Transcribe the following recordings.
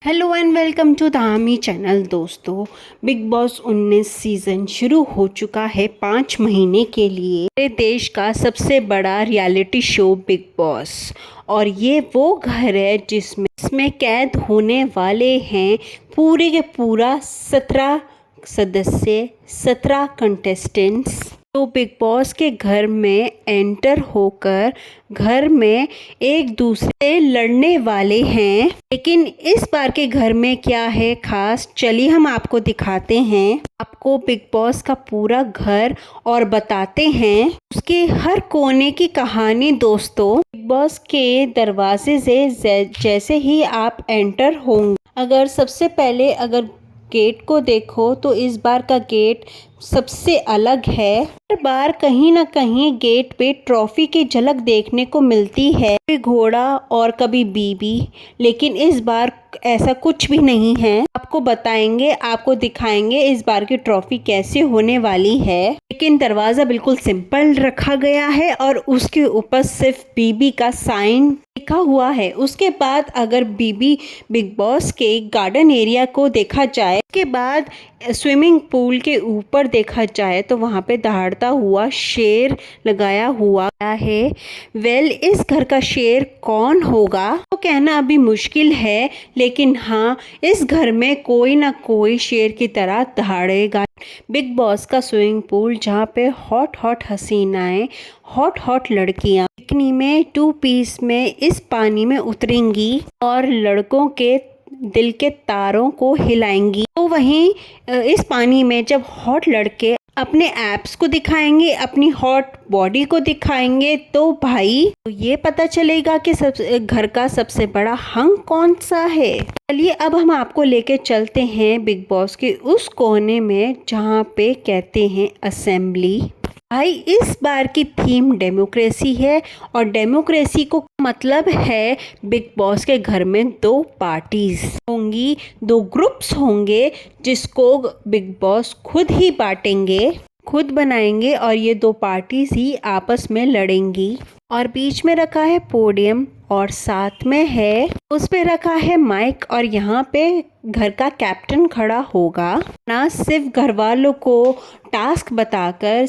Hello and welcome to Dhami channel. दोस्तों, Bigg Boss 19 season शुरू हो चुका है 5 महीने के लिए। मेरे देश का सबसे बड़ा रियलिटी शो बिग बॉस, और ये वो घर है जिसमें कैद होने वाले हैं पूरे के पूरा 17 सदस्य, 17 कंटेस्टेंट्स। तो बिग बॉस के घर में एंटर होकर घर में एक दूसरे से लड़ने वाले हैं। लेकिन इस बार के घर में क्या है खास, चलिए हम आपको दिखाते हैं। आपको बिग बॉस का पूरा घर और बताते हैं उसके हर कोने की कहानी। दोस्तों, बिग बॉस के दरवाजे से जैसे ही आप एंटर होंगे, अगर सबसे पहले गेट को देखो तो इस बार का गेट सबसे अलग है। हर बार कहीं ना कहीं गेट पे ट्रॉफी की झलक देखने को मिलती है, कभी घोड़ा और कभी बीबी, लेकिन इस बार ऐसा कुछ भी नहीं है। आपको बताएंगे, आपको दिखाएंगे इस बार की ट्रॉफी कैसे होने वाली है। लेकिन दरवाजा बिल्कुल सिंपल रखा गया है और उसके ऊपर सिर्फ बीबी का साइन लिखा हुआ है। उसके बाद अगर बीबी बिग बॉस के गार्डन एरिया को देखा जाए, उसके बाद स्विमिंग पूल के ऊपर देखा जाए तो वहाँ पे दहाड़ता हुआ शेर लगाया हुआ है। इस घर का शेर कौन होगा तो कहना अभी मुश्किल है, लेकिन हाँ, इस घर में कोई ना कोई शेर की तरह दहाड़ेगा। बिग बॉस का स्विमिंग पूल जहाँ पे हॉट हॉट हसीनाएं, हॉट हॉट लड़कियां बिकनी में 2 पीस में इस पानी में उतरेंगी और लड़कों के दिल के तारों को हिलाएंगी। तो वहीं इस पानी में जब हॉट लड़के अपने एप्स को दिखाएंगे, अपनी हॉट बॉडी को दिखाएंगे, तो भाई तो ये पता चलेगा कि घर का सबसे बड़ा हंग कौन सा है। चलिए अब हम आपको लेके चलते हैं बिग बॉस के उस कोने में जहाँ पे कहते हैं असेंबली। भाई, इस बार की थीम डेमोक्रेसी है और डेमोक्रेसी को मतलब है बिग बॉस के घर में 2 पार्टीज होंगी, 2 ग्रुप्स होंगे जिसको बिग बॉस खुद ही बांटेंगे, खुद बनाएंगे, और ये 2 पार्टीज ही आपस में लड़ेंगी। और बीच में रखा है पोडियम और साथ में है उस पे रखा है माइक, और यहाँ पे घर का कैप्टन खड़ा होगा। ना सिर्फ घर वालों को टास्क बताकर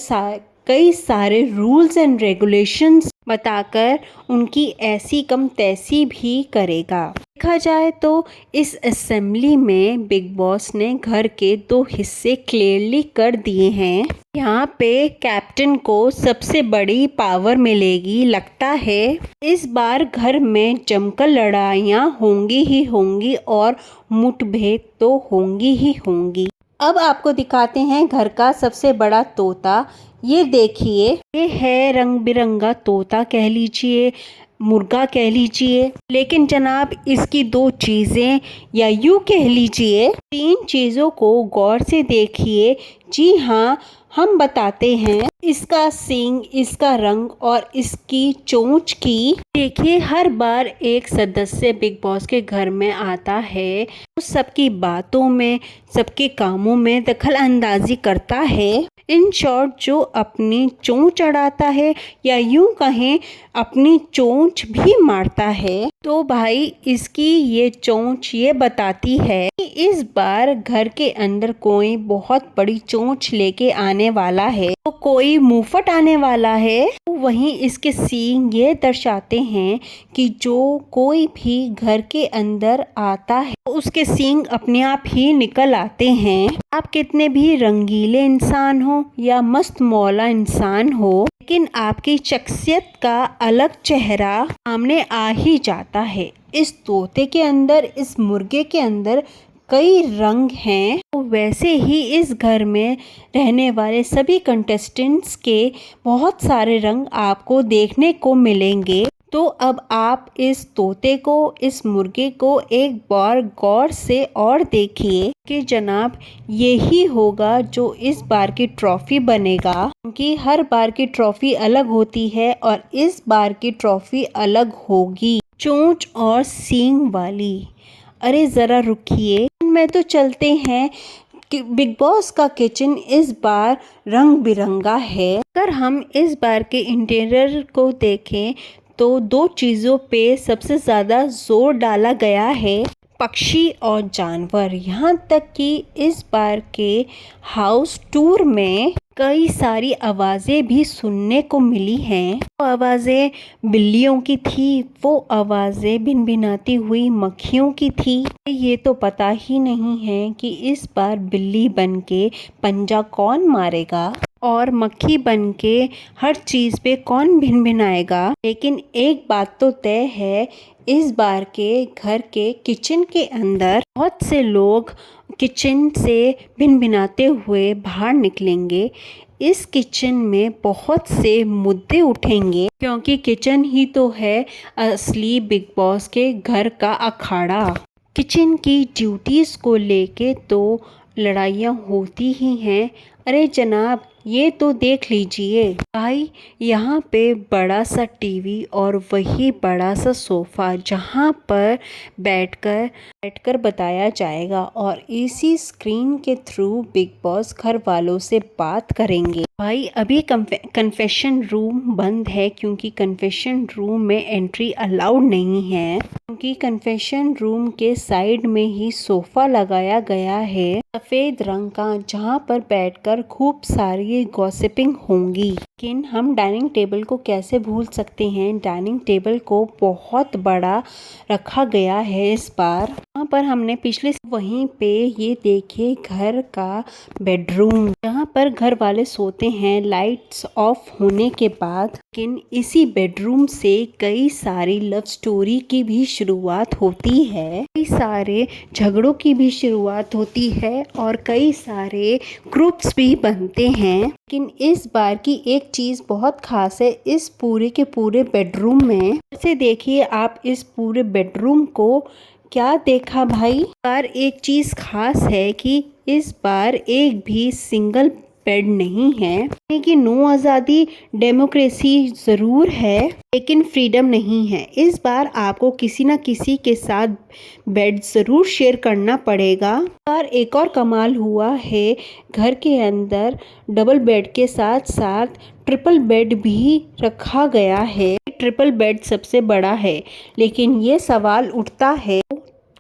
कई सारे रूल्स एंड रेगुलेशंस बताकर उनकी ऐसी कम तैसी भी करेगा। देखा जाए तो इस असेंबली में बिग बॉस ने घर के 2 हिस्से क्लियरली कर दिए हैं। यहाँ पे कैप्टन को सबसे बड़ी पावर मिलेगी। लगता है इस बार घर में जमकर लड़ाइयाँ होंगी ही होंगी और मुठभेड़ तो होंगी ही होंगी। अब आपको दिखाते हैं घर का सबसे बड़ा तोता। ये देखिए, ये है रंग बिरंगा तोता कह लीजिए, मुर्गा कह लीजिए, लेकिन जनाब इसकी 2 चीज़ें या यूँ कह लीजिए 3 चीज़ों को गौर से देखिए। जी हाँ, हम बताते हैं इसका सींग, इसका रंग और इसकी चोंच की। देखिए, हर बार एक सदस्य बिग बॉस के घर में आता है तो सबकी बातों में, सबके कामों में दखल अंदाजी करता है। इन शॉर्ट, जो अपनी चोंच अड़ाता है या यूं कहें अपनी चोंच भी मारता है। तो भाई, इसकी ये चोंच ये बताती है कि इस बार घर के अंदर कोई बहुत बड़ी चोंच लेके आने वाला है, तो कोई मुंहफट आने वाला है। तो वहीं इसके सींग ये दर्शाते हैं कि जो कोई भी घर के अंदर आता है तो उसके सींग अपने आप ही निकल आते हैं। आप कितने भी रंगीले इंसान हो या मस्त मौला इंसान हो, लेकिन आपकी शख्सियत का अलग चेहरा सामने आ ही जाता है। इस तोते के अंदर, इस मुर्गे के अंदर कई रंग हैं। तो वैसे ही इस घर में रहने वाले सभी कंटेस्टेंट्स के बहुत सारे रंग आपको देखने को मिलेंगे। तो अब आप इस तोते को, इस मुर्गे को एक बार गौर से और देखिए कि जनाब यही होगा जो इस बार की ट्रॉफी बनेगा, क्योंकि हर बार की ट्रॉफी अलग होती है और इस बार की ट्रॉफी अलग होगी, चोंच और सींग वाली। अरे ज़रा रुकिए, में तो चलते हैं कि बिग बॉस का किचन इस बार रंग बिरंगा है। अगर हम इस बार के इंटीरियर को देखें तो 2 चीज़ों पे सबसे ज़्यादा जोर डाला गया है। पक्षी और जानवर, यहाँ तक कि इस बार के हाउस टूर में कई सारी आवाज़ें भी सुनने को मिली हैं। वो आवाज़ें बिल्लियों की थी, वो आवाज़ें भिनभिनाती हुई मक्खियों की थी। ये तो पता ही नहीं है कि इस बार बिल्ली बनके पंजा कौन मारेगा और मक्खी बनके हर चीज़ पे कौन भिनभिनाएगा। लेकिन एक बात तो तय है, इस बार के घर के किचन के अंदर बहुत से लोग किचन से भिनभिनाते हुए बाहर निकलेंगे। इस किचन में बहुत से मुद्दे उठेंगे, क्योंकि किचन ही तो है असली बिग बॉस के घर का अखाड़ा। किचन की ड्यूटीज़ को लेके तो लड़ाइयाँ होती ही हैं। अरे जनाब, ये तो देख लीजिए भाई, यहाँ पे बड़ा सा टीवी और वही बड़ा सा सोफ़ा, जहाँ पर बैठकर बताया जाएगा और इसी स्क्रीन के थ्रू बिग बॉस घर वालों से बात करेंगे। भाई अभी कन्फेशन रूम बंद है, क्योंकि कन्फेशन रूम में एंट्री अलाउड नहीं है, क्योंकि कन्फेशन रूम के साइड में ही सोफ़ा लगाया गया है सफ़ेद रंग का, जहाँ पर बैठकर खूब सारी गॉसिपिंग होंगी। लेकिन हम डाइनिंग टेबल को कैसे भूल सकते हैं। डाइनिंग टेबल को बहुत बड़ा रखा गया है इस बार। यहाँ पर हमने पिछले वहीं पे ये देखिए घर का बेडरूम, जहाँ पर घर वाले सोते हैं लाइट्स ऑफ होने के बाद। लेकिन इसी बेडरूम से कई सारी लव स्टोरी की भी शुरुआत होती है, कई सारे झगड़ों की भी शुरुआत होती है और कई सारे ग्रुप्स भी बनते हैं। लेकिन इस बार की एक चीज़ बहुत खास है इस पूरे के पूरे बेडरूम में। जैसे देखिए आप इस पूरे बेडरूम को, क्या देखा भाई। पर एक चीज़ खास है कि इस बार एक भी सिंगल बेड नहीं है। यानी कि नो आज़ादी, डेमोक्रेसी ज़रूर है लेकिन फ्रीडम नहीं है। इस बार आपको किसी न किसी के साथ बेड ज़रूर शेयर करना पड़ेगा। और एक और कमाल हुआ है, घर के अंदर डबल बेड के साथ साथ ट्रिपल बेड भी रखा गया है। ट्रिपल बेड सबसे बड़ा है, लेकिन ये सवाल उठता है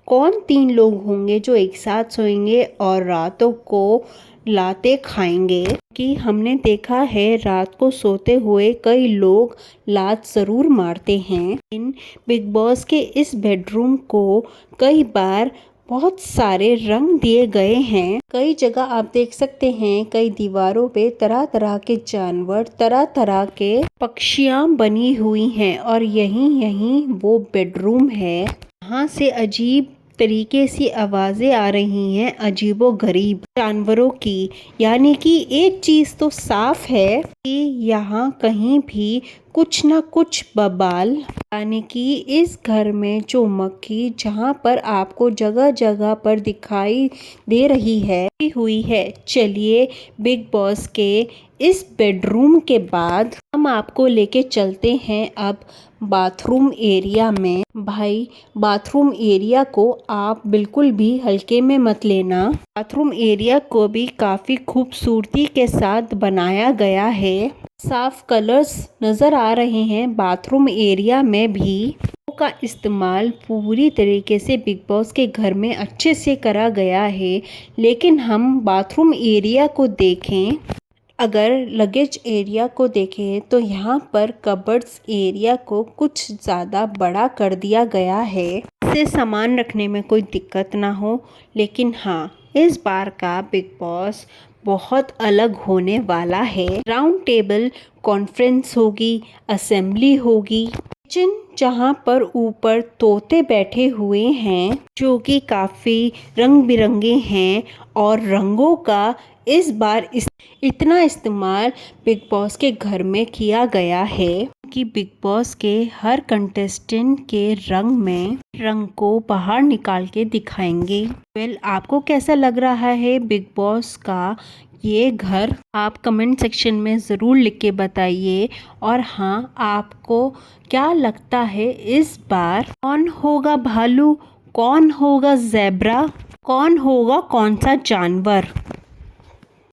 कौन 3 लोग होंगे जो एक साथ सोएंगे और रातों को लाते खाएंगे। कि हमने देखा है रात को सोते हुए कई लोग लात ज़रूर मारते हैं। इन बिग बॉस के इस बेडरूम को कई बार बहुत सारे रंग दिए गए हैं। कई जगह आप देख सकते हैं, कई दीवारों पे तरह तरह के जानवर, तरह तरह के पक्षियाँ बनी हुई हैं और यहीं वो बेडरूम है। यहाँ से अजीब तरीके से आवाज़ें आ रही हैं, अजीबो गरीब जानवरों की। यानी कि एक चीज़ तो साफ है कि यहाँ कहीं भी कुछ ना कुछ बवाल, यानी कि इस घर में जो मक्खी जहाँ पर आपको जगह जगह पर दिखाई दे रही है हुई है। चलिए बिग बॉस के इस बेडरूम के बाद हम आपको लेके चलते हैं अब बाथरूम एरिया में। भाई बाथरूम एरिया को आप बिल्कुल भी हल्के में मत लेना। बाथरूम एरिया को भी काफ़ी खूबसूरती के साथ बनाया गया है। साफ कलर्स नज़र आ रहे हैं बाथरूम एरिया में भी। का इस्तेमाल पूरी तरीके से बिग बॉस के घर में अच्छे से करा गया है। लेकिन हम बाथरूम एरिया को देखें, अगर लगेज एरिया को देखें तो यहाँ पर कबर्ड्स एरिया को कुछ ज़्यादा बड़ा कर दिया गया है, इससे सामान रखने में कोई दिक्कत ना हो। लेकिन हाँ, इस बार का बिग बॉस बहुत अलग होने वाला है। राउंड टेबल कॉन्फ्रेंस होगी, असेंबली होगी, किचन जहाँ पर ऊपर तोते बैठे हुए हैं जो कि काफ़ी रंग बिरंगे हैं और रंगों का इस बार इतना इस्तेमाल बिग बॉस के घर में किया गया है कि बिग बॉस के हर कंटेस्टेंट के रंग को बाहर निकाल के दिखाएंगे। आपको कैसा लग रहा है बिग बॉस का ये घर? आप कमेंट सेक्शन में ज़रूर लिख के बताइए। और हाँ, आपको क्या लगता है इस बार कौन होगा भालू, कौन होगा ज़ेब्रा, कौन होगा कौन सा जानवर?